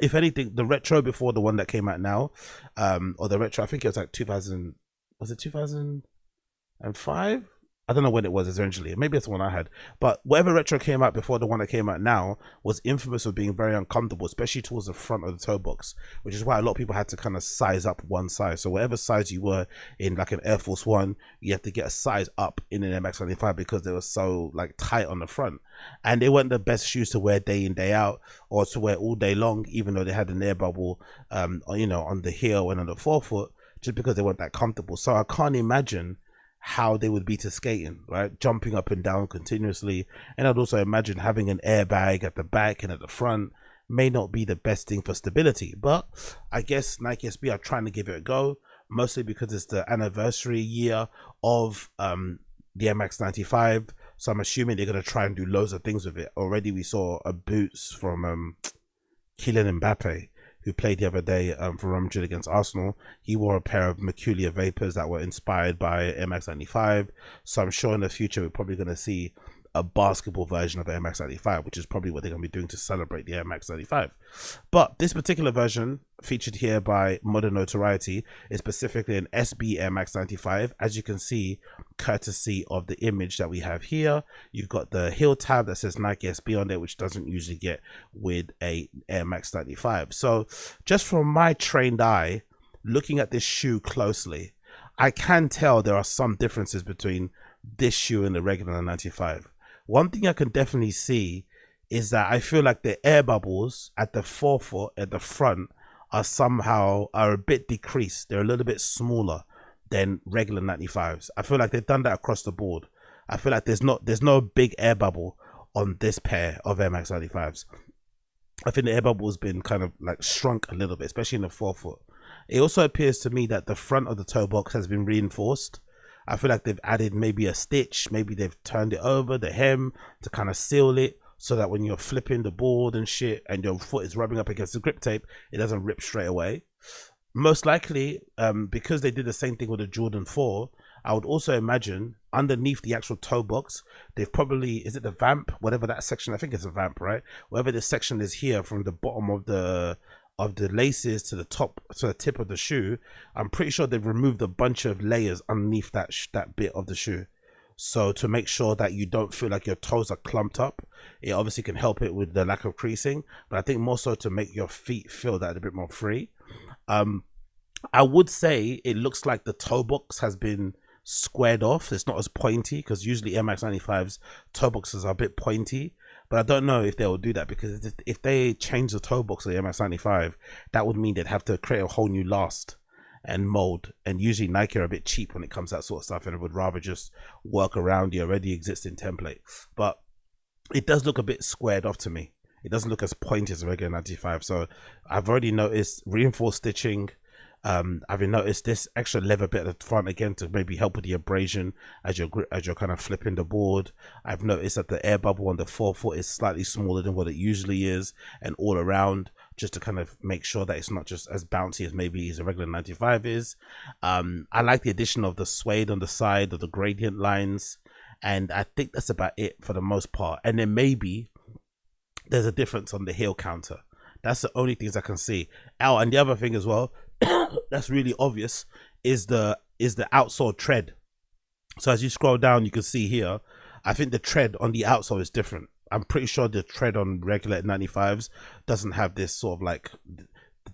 If anything, the retro before the one that came out now, or the retro, I think it was like 2000, was it 2005? I don't know when it was essentially. Maybe it's the one I had. But whatever retro came out before the one that came out now was infamous for being very uncomfortable, especially towards the front of the toe box, which is why a lot of people had to kind of size up one size. So whatever size you were in, like an Air Force One, you have to get a size up in an MX-95 because they were so like tight on the front. And they weren't the best shoes to wear day in, day out, or to wear all day long, even though they had an air bubble, you know, on the heel and on the forefoot, just because they weren't that comfortable. So I can't imagine how they would be to skating, right? Jumping up and down continuously. And I'd also imagine having an airbag at the back and at the front may not be the best thing for stability. But I guess Nike SB are trying to give it a go, mostly because it's the anniversary year of the MX 95. So I'm assuming they're going to try and do loads of things with it. Already we saw a boots from Kylian Mbappe, who played the other day for Real Madrid against Arsenal. He wore a pair of Mercurial Vapors that were inspired by MX-95. So I'm sure in the future we're probably going to see a basketball version of the MX-95, which is probably what they're going to be doing to celebrate the MX-95. But this particular version, featured here by Modern Notoriety, is specifically an SB MX-95. As you can see, courtesy of the image that we have here, you've got the heel tab that says Nike SB on there, which doesn't usually get with a Air Max 95. So just from my trained eye, looking at this shoe closely, I can tell there are some differences between this shoe and the regular 95. One thing I can definitely see is that I feel like the air bubbles at the forefoot at the front are a bit decreased. They're a little bit smaller than regular 95s. I feel like they've done that across the board. I feel like there's no big air bubble on this pair of Air Max 95s. I think the air bubble has been kind of like shrunk a little bit, especially in the forefoot. It also appears to me that the front of the toe box has been reinforced. I feel like they've added maybe a stitch, maybe they've turned it over, the hem, to kind of seal it, so that when you're flipping the board and shit and your foot is rubbing up against the grip tape, it doesn't rip straight away. Most likely, because they did the same thing with the Jordan 4, I would also imagine underneath the actual toe box, they've probably, is it the vamp, whatever that section, I think it's a vamp, right? Whatever this section is here, from the bottom of the laces to the top, to the tip of the shoe, I'm pretty sure they've removed a bunch of layers underneath that bit of the shoe. So to make sure that you don't feel like your toes are clumped up, it obviously can help it with the lack of creasing, but I think more so to make your feet feel that a bit more free. I would say it looks like the toe box has been squared off. It's not as pointy, because usually MX-95's toe boxes are a bit pointy. But I don't know if they will do that, because if they change the toe box of the MX-95, that would mean they'd have to create a whole new last and mold. And usually Nike are a bit cheap when it comes to that sort of stuff, and would rather just work around the already existing template. But it does look a bit squared off to me. It doesn't look as pointy as a regular 95. So I've already noticed reinforced stitching. I've noticed this extra leather bit at the front again to maybe help with the abrasion as you're kind of flipping the board. I've noticed that the air bubble on the forefoot is slightly smaller than what it usually is, and all around just to kind of make sure that it's not just as bouncy as maybe a regular 95 is. I like the addition of the suede on the side of the gradient lines, and I think that's about it for the most part. And then maybe there's a difference on the heel counter. That's the only things I can see. Oh, and the other thing as well that's really obvious is the outsole tread. So as you scroll down, you can see here, I think the tread on the outsole is different. I'm pretty sure the tread on regular 95s doesn't have this sort of like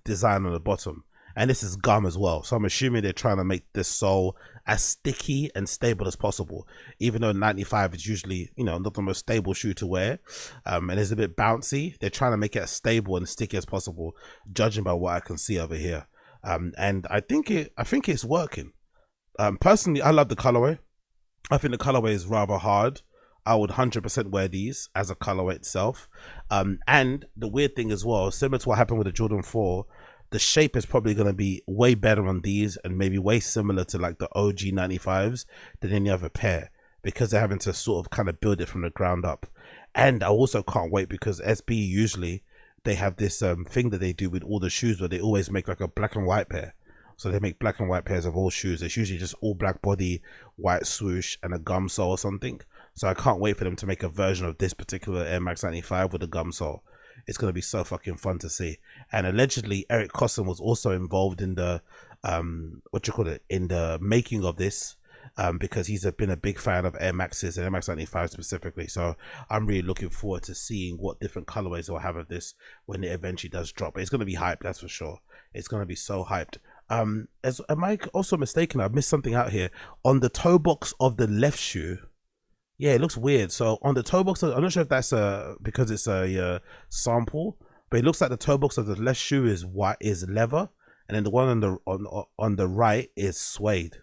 design on the bottom. And this is gum as well. So I'm assuming they're trying to make this sole as sticky and stable as possible. Even though 95 is usually, you know, not the most stable shoe to wear. And it's a bit bouncy. They're trying to make it as stable and sticky as possible, judging by what I can see over here. And I think it's working. Personally, I love the colorway. I think the colorway is rather hard. I would 100% wear these as a colorway itself. And the weird thing as well, similar to what happened with the Jordan 4, the shape is probably going to be way better on these and maybe way similar to like the OG 95s than any other pair, because they're having to sort of kind of build it from the ground up. And I also can't wait because SB usually they have this thing that they do with all the shoes where they always make like a black and white pair. So they make black and white pairs of all shoes. It's usually just all black body, white swoosh, and a gum sole or something. So I can't wait for them to make a version of this particular Air Max 95 with a gum sole. It's going to be so fucking fun to see. And allegedly, Eric Cosson was also involved in the, in the making of this, because he's been a big fan of Air Maxes and Air Max 95 specifically. So I'm really looking forward to seeing what different colorways they'll have of this when it eventually does drop. It's going to be hyped, that's for sure. It's going to be so hyped. Am I also mistaken? I missed something out here. On the toe box of the left shoe, yeah, it looks weird. So on the toe box, I'm not sure if that's because it's a sample, but it looks like the toe box of the left shoe is leather, and then the one on the right is suede.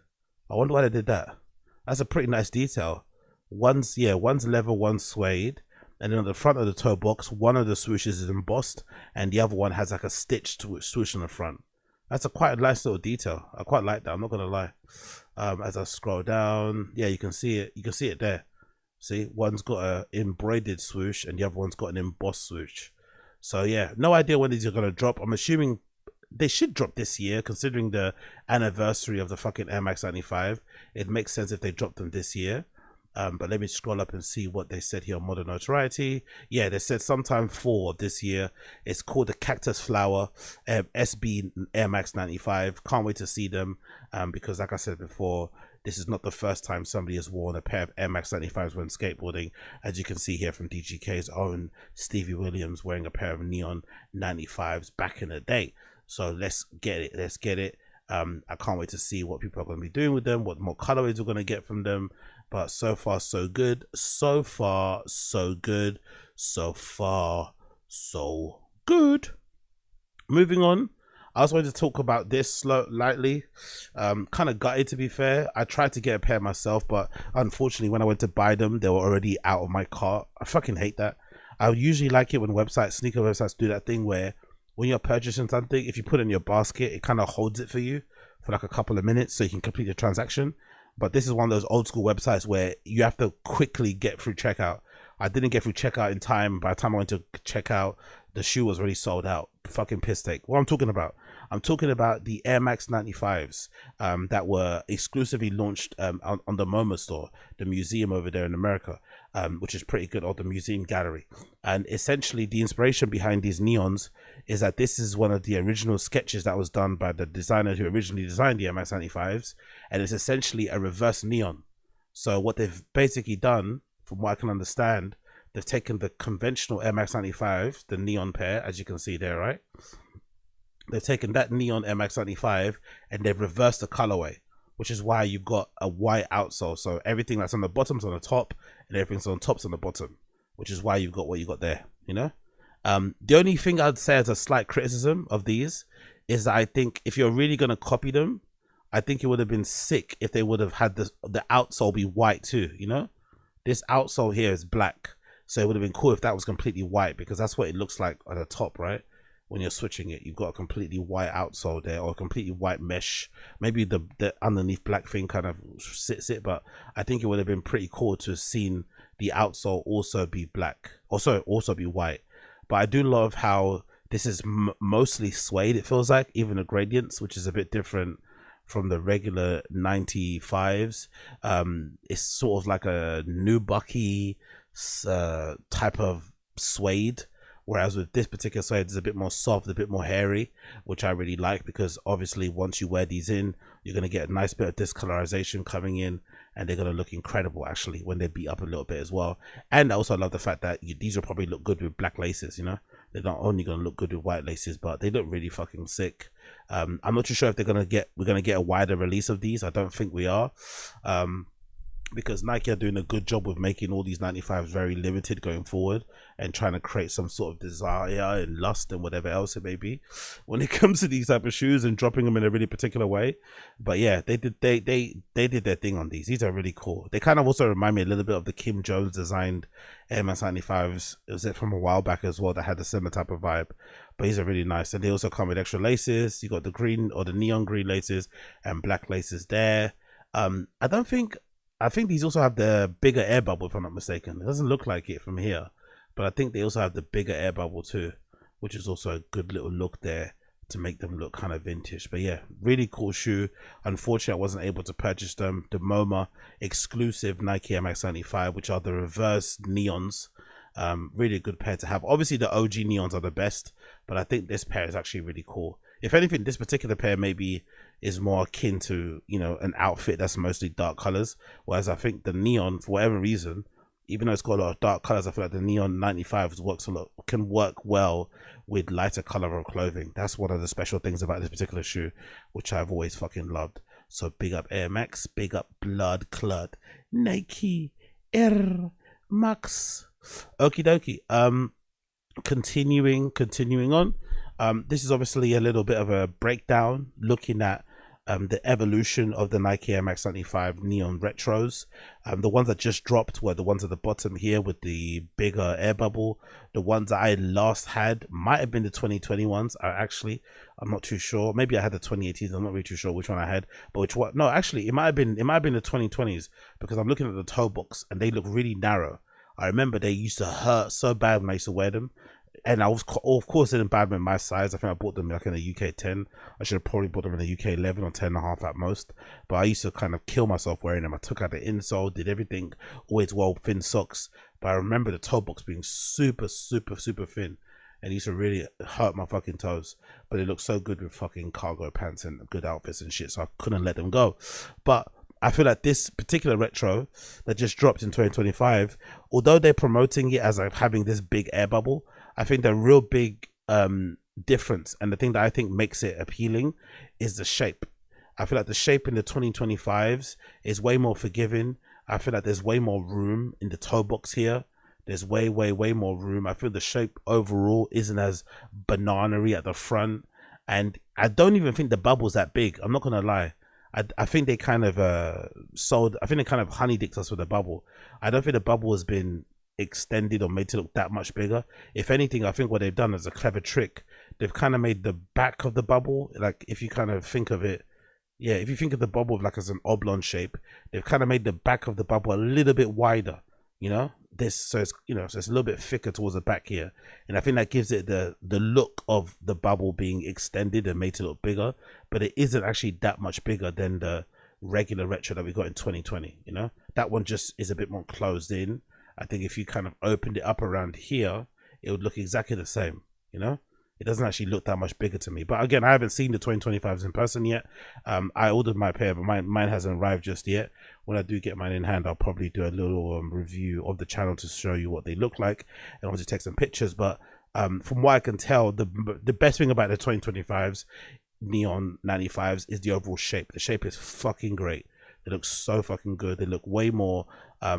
I wonder why they did that. That's a pretty nice detail. One's leather, one's suede, and then on the front of the toe box, one of the swooshes is embossed, and the other one has like a stitched swoosh on the front. That's quite a nice little detail. I quite like that. I'm not gonna lie. As I scroll down, yeah, you can see it. You can see it there. See, one's got a embroidered swoosh and the other one's got an embossed swoosh. So yeah, no idea when these are gonna drop. I'm assuming they should drop this year, considering the anniversary of the fucking Air Max 95. It makes sense if they drop them this year. But let me scroll up and see what they said here on Modern Notoriety. Yeah, they said sometime fall of this year. It's called the Cactus Flower SB Air Max 95. Can't wait to see them, because like I said before, this is not the first time somebody has worn a pair of Air Max 95s when skateboarding. As you can see here from DGK's own Stevie Williams wearing a pair of neon 95s back in the day. So let's get it. Let's get it. I can't wait to see what people are going to be doing with them, what more colorways we're going to get from them. But so far, so good. So far, so good. So far, so good. Moving on. I also wanted to talk about this lightly. Kind of gutted, to be fair. I tried to get a pair myself, but unfortunately, when I went to buy them, they were already out of my cart. I fucking hate that. I usually like it when sneaker websites do that thing where when you're purchasing something, if you put it in your basket, it kind of holds it for you for like a couple of minutes so you can complete the transaction. But this is one of those old school websites where you have to quickly get through checkout. I didn't get through checkout in time. By the time I went to check out, the shoe was already sold out. Fucking piss take. What I'm talking about? I'm talking about the Air Max 95s that were exclusively launched on the MoMA store, the museum over there in America, which is pretty good, or the museum gallery. And essentially the inspiration behind these neons is that this is one of the original sketches that was done by the designer who originally designed the Air Max 95s, and it's essentially a reverse neon. So what they've basically done, from what I can understand, they've taken the conventional Air Max 95, the neon pair, as you can see there, right? They've taken that neon Air Max 95 and they've reversed the colorway, which is why you've got a white outsole. So everything that's on the bottom's on the top and everything's on top's on the bottom, which is why you've got what you got there, you know? The only thing I'd say as a slight criticism of these is that I think if you're really going to copy them, I think it would have been sick if they would have had the outsole be white too, you know? This outsole here is black. So it would have been cool if that was completely white, because that's what it looks like at the top, right? When you're switching it, you've got a completely white outsole there, or a completely white mesh. Maybe the underneath black thing kind of sits it, but I think it would have been pretty cool to have seen the outsole also be black, also be white. But I do love how This is mostly suede, it feels like, even the gradients, which is a bit different from the regular 95s. It's sort of like a nubucky type of suede, whereas with this particular suede it's a bit more soft, a bit more hairy, which I really like, because obviously once you wear these in, you're going to get a nice bit of discolorization coming in, and they're going to look incredible actually when they beat up a little bit as well. And I also love the fact that these will probably look good with black laces, you know. They're not only going to look good with white laces, but they look really fucking sick. I'm not too sure if we're gonna get a wider release of these. I don't think we are, because Nike are doing a good job with making all these 95s very limited going forward, and trying to create some sort of desire and lust and whatever else it may be when it comes to these type of shoes, and dropping them in a really particular way. But yeah, they did their thing on these. These are really cool. They kind of also remind me a little bit of the Kim Jones designed Air Max 95s. It was from a while back as well that had a similar type of vibe. But these are really nice, and they also come with extra laces. You got the green or the neon green laces and black laces there. I think these also have the bigger air bubble, if I'm not mistaken. It doesn't look like it from here, but I think they also have the bigger air bubble too, which is also a good little look there to make them look kind of vintage. But yeah, really cool shoe. Unfortunately, I wasn't able to purchase them. The MoMA exclusive Nike MX 95, which are the reverse neons. Really a good pair to have. Obviously the OG neons are the best, but I think this pair is actually really cool. If anything, this particular pair maybe is more akin to, you know, an outfit that's mostly dark colors, whereas I think the neon, for whatever reason, even though it's got a lot of dark colors, I feel like the neon 95s can work well with lighter color of clothing. That's one of the special things about this particular shoe, which I've always fucking loved. So big up Air Max, big up Blood Clot Nike Air Max. Okie dokie. Continuing on. This is obviously a little bit of a breakdown looking at the evolution of the Nike Air Max 95 neon retros. The ones that just dropped were the ones at the bottom here with the bigger air bubble. The ones that I last had might have been the 2020 ones. I'm not too sure. Maybe I had the 2018s. I'm not really too sure which one I had, but which one? No, actually, it might have been the 2020s, because I'm looking at the toe box and they look really narrow. I remember they used to hurt so bad when I used to wear them. And I was, of course, didn't buy them in my size. I think I bought them like in the UK 10. I should have probably bought them in the UK 11 or 10 and a half at most. But I used to kind of kill myself wearing them. I took out the insole, did everything, always wore thin socks. But I remember the toe box being super, super, super thin. And it used to really hurt my fucking toes. But it looked so good with fucking cargo pants and good outfits and shit. So I couldn't let them go. But I feel like this particular retro that just dropped in 2025, although they're promoting it as like having this big air bubble, I think the real big difference, and the thing that I think makes it appealing, is the shape. I feel like the shape in the 2025s is way more forgiving. I feel like there's way more room in the toe box here. There's way more room. I feel the shape overall isn't as banana-y at the front, and I don't even think the bubble's that big. I'm not gonna lie. I think they kind of I think they kind of honey-dicked us with the bubble. I don't think the bubble has been extended or made to look that much bigger. If anything, I think what they've done is a clever trick. They've kind of made the back of the bubble, like if you kind of think of it, yeah, if you think of the bubble like as an oblong shape, they've kind of made the back of the bubble a little bit wider, you know, so it's, you know, so it's a little bit thicker towards the back here, and I think that gives it the look of the bubble being extended and made to look bigger, but it isn't actually that much bigger than the regular retro that we got in 2020. You know, that one just is a bit more closed in. I think if you kind of opened it up around here, it would look exactly the same. You know, it doesn't actually look that much bigger to me. But again, I haven't seen the 2025s in person yet. I ordered my pair, but mine hasn't arrived just yet. When I do get mine in hand, I'll probably do a little review of the channel to show you what they look like, and obviously take some pictures. But from what I can tell, the best thing about the 2025s neon 95s is the overall shape. The shape is fucking great. They look so fucking good. They look way more I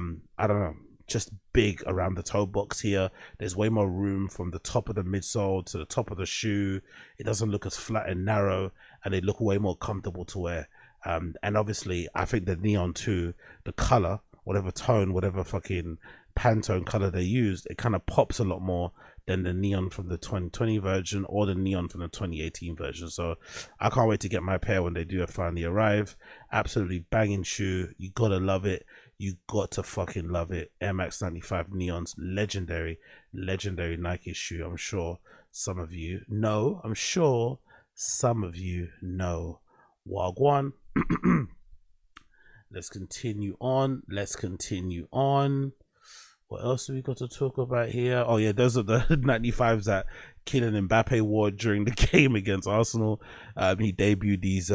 don't know, just big around the toe box here. There's way more room from the top of the midsole to the top of the shoe. It doesn't look as flat and narrow, and they look way more comfortable to wear. And obviously I think the neon too, the color, whatever tone, whatever fucking Pantone color they used, it kind of pops a lot more than the neon from the 2020 version or the neon from the 2018 version. So I can't wait to get my pair when they do finally arrive. Absolutely banging shoe. You gotta love it. You got to fucking love it. Air Max 95 neons, legendary Nike shoe, I'm sure. some of you know. I'm sure some of you know. Wagwan. Let's continue on. What else do we got to talk about here? Oh yeah, those are the 95s that Kylian Mbappe wore during the game against Arsenal. He debuted these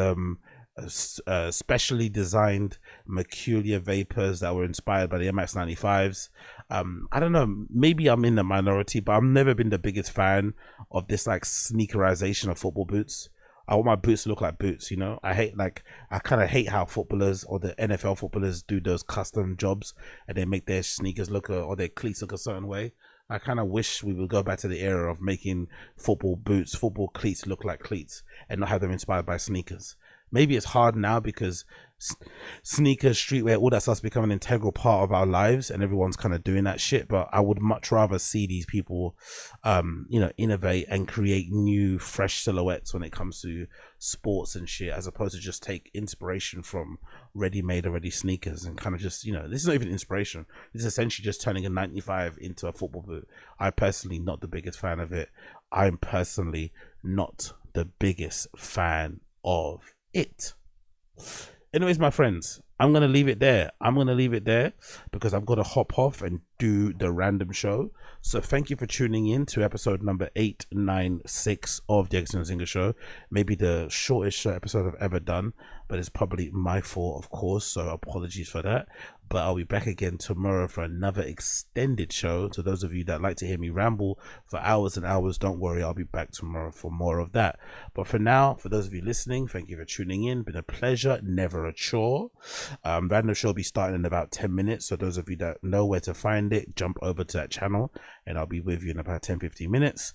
specially designed Mercurial vapors that were inspired by the MX 95s. I don't know, maybe I'm in the minority, but I've never been the biggest fan of this like sneakerization of football boots. I want my boots to look like boots, you know. I kind of hate how footballers or the NFL footballers do those custom jobs and they make their sneakers look or their cleats look a certain way. I kind of wish we would go back to the era of making football boots, football cleats look like cleats and not have them inspired by sneakers. Maybe it's hard now because sneakers, streetwear, all that stuff's become an integral part of our lives and everyone's kind of doing that shit. But I would much rather see these people, innovate and create new, fresh silhouettes when it comes to sports and shit, as opposed to just take inspiration from already sneakers and kind of just, this is not even inspiration. It's essentially just turning a 95 into a football boot. I personally not the biggest fan of it. I'm personally not the biggest fan of it. Anyways, my friends, I'm gonna leave it there. Because I've got to hop off and do the random show. So thank you for tuning in to episode number 896 of the Exton Zinger Show. Maybe the shortest episode I've ever done, but it's probably my fault, of course, so apologies for that. But I'll be back again tomorrow for another extended show. So those of you that like to hear me ramble for hours and hours, don't worry, I'll be back tomorrow for more of that. But for now, for those of you listening, thank you for tuning in. Been a pleasure, never a chore. Random show will be starting in about 10 minutes. So those of you that know where to find it, jump over to that channel and I'll be with you in about 10-15 minutes.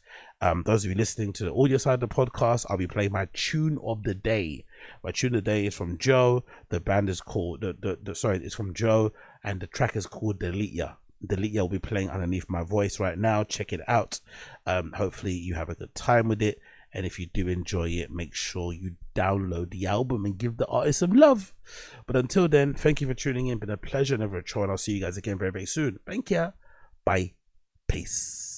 Those of you listening to the audio side of the podcast, I'll be playing my tune of the day. My tune of the day is from Joe. The band is called it's from Joe, and the track is called Delete Ya. Delete Ya will be playing underneath my voice right now. Check it out. Hopefully you have a good time with it, and if you do enjoy it, make sure you download the album and give the artist some love. But until then, thank you for tuning in. Been a pleasure, never a chore, and I'll see you guys again very, very soon. Thank you. Bye. Peace.